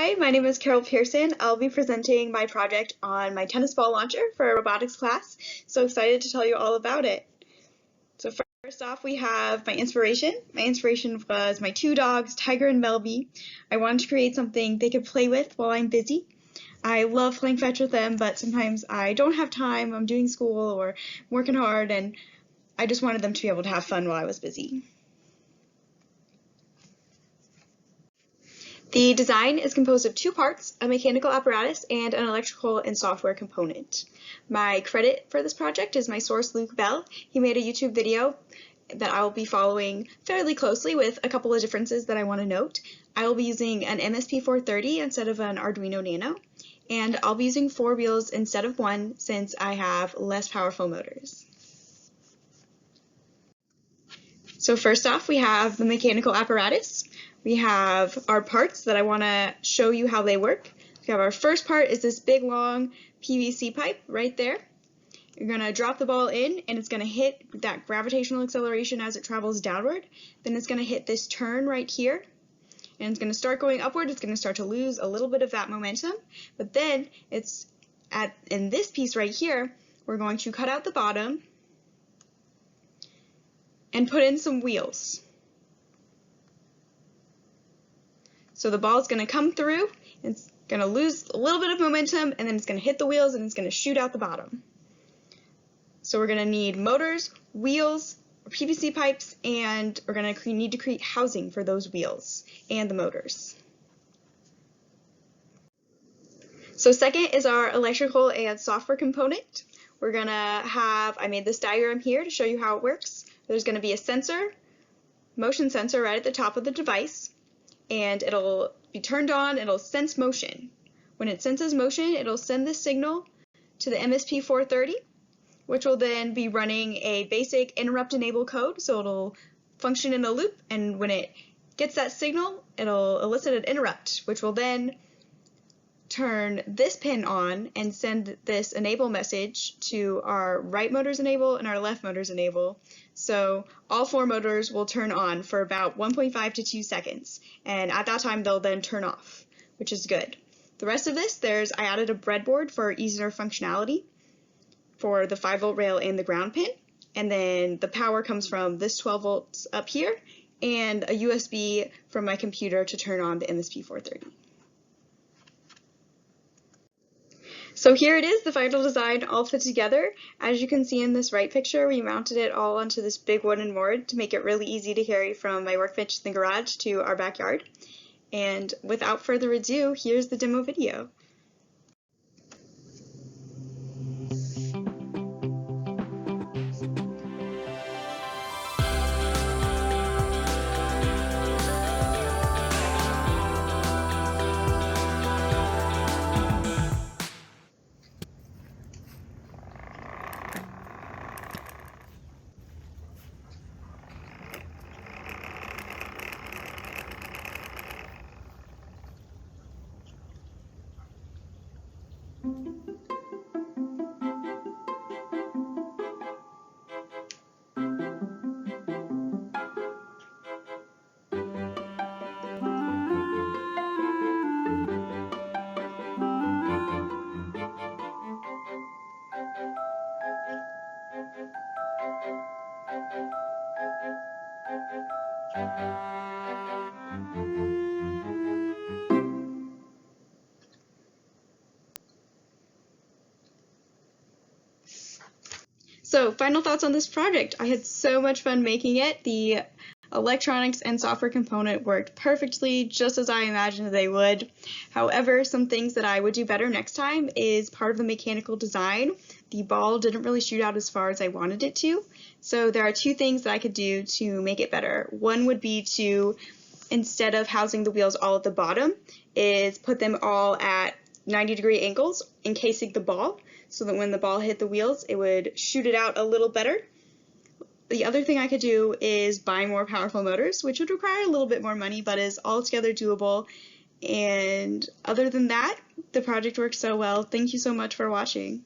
Hi, my name is Carol Pearson. I'll be presenting my project on my tennis ball launcher for a robotics class. So excited to tell you all about it. So first off, we have my inspiration. My inspiration was my two dogs, Tiger and Melby. I wanted to create something they could play with while I'm busy. I love playing fetch with them, but sometimes I don't have time. I'm doing school or working hard, and I just wanted them to be able to have fun while I was busy. The design is composed of two parts, a mechanical apparatus and an electrical and software component. My credit for this project is my source, Luke Bell. He made a YouTube video that I will be following fairly closely with a couple of differences that I want to note. I will be using an MSP430 instead of an Arduino Nano, and I'll be using 4 wheels instead of 1 since I have less powerful motors. So first off, we have the mechanical apparatus. We have our parts that I want to show you how they work. We have our first part is this big long PVC pipe right there. You're going to drop the ball in and it's going to hit that gravitational acceleration as it travels downward. Then it's going to hit this turn right here and it's going to start going upward. It's going to start to lose a little bit of that momentum, but then in this piece right here, we're going to cut out the bottom and put in some wheels. So the ball is going to come through, it's going to lose a little bit of momentum, and then it's going to hit the wheels and it's going to shoot out the bottom. So we're going to need motors, wheels, PVC pipes, and we're going to need to create housing for those wheels and the motors. So second is our electrical and software component. We're going to have, I made this diagram here to show you how it works. There's going to be a sensor, motion sensor right at the top of the device, and it'll be turned on, it'll sense motion. When it senses motion, it'll send this signal to the MSP430, which will then be running a basic interrupt enable code, so it'll function in a loop, and when it gets that signal, it'll elicit an interrupt, which will then turn this pin on and send this enable message to our right motors enable and our left motors enable. So all 4 motors will turn on for about 1.5 to 2 seconds, and at that time they'll then turn off, which is good. The rest of this, I added a breadboard for easier functionality for the 5-volt rail and the ground pin, and then the power comes from this 12 volts up here and a USB from my computer to turn on the MSP430. So here it is, the final design all put together. As you can see in this right picture, we mounted it all onto this big wooden board to make it really easy to carry from my workbench in the garage to our backyard. And without further ado, here's the demo video. So final thoughts on this project. I had so much fun making it. The electronics and software component worked perfectly, just as I imagined they would. However, some things that I would do better next time is part of the mechanical design. The ball didn't really shoot out as far as I wanted it to. So there are 2 things that I could do to make it better. One would be to, instead of housing the wheels all at the bottom, is put them all at 90-degree angles, encasing the ball, so that when the ball hit the wheels, it would shoot it out a little better. The other thing I could do is buy more powerful motors, which would require a little bit more money, but is altogether doable. And other than that, the project works so well. Thank you so much for watching.